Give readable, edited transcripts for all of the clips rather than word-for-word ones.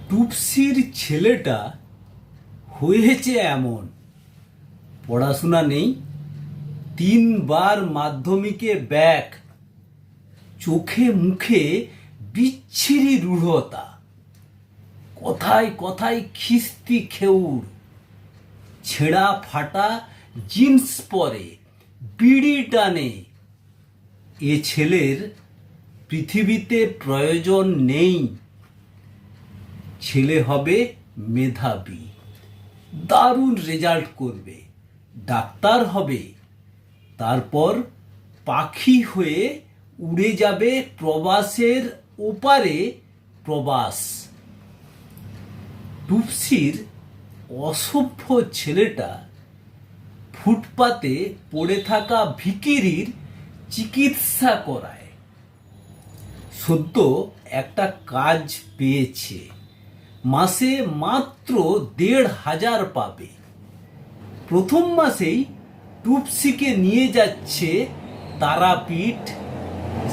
টুপসির ছেলেটা হয়েছে এমন, পড়াশোনা নেই, 3বার মাধ্যমিকে ব্যাক, চোখে মুখে বিচ্ছিরি রূঢ়তা, কথায় কথায় খিস্তি খেউর, ছেঁড়া ফাটা জিন্স পরে, বিড়ি টানে। এ ছেলের পৃথিবীতে প্রয়োজন নেই। ছেলে হবে মেধাবী, দারুণ রেজাল্ট করবে, ডাক্তার হবে, তারপর পাখি হয়ে উড়ে যাবে প্রবাসের ওপারে প্রবাস। টুপসির অসভ্য ছেলেটা ফুটপাতে পড়ে থাকা ভিখিরির চিকিৎসা করায়। সদ্য একটা কাজ পেয়েছে, মাসে মাত্র 1,500 পাবে। প্রথম মাসেই টুপসিকে নিয়ে যাচ্ছে তারাপীঠ,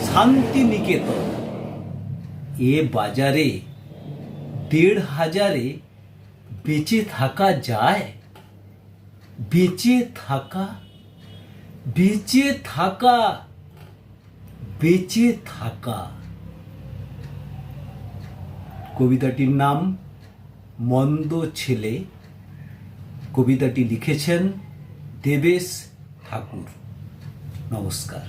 শান্তিনিকেতন। এ বাজারে 1,500-এ বেঁচে থাকা যায়? বেঁচে থাকা, বেঁচে থাকা, বেঁচে থাকা। কবিতাটির নাম মন্দ ছেলে। কবিতাটি লিখেছেন দেবেশ ঠাকুর। নমস্কার।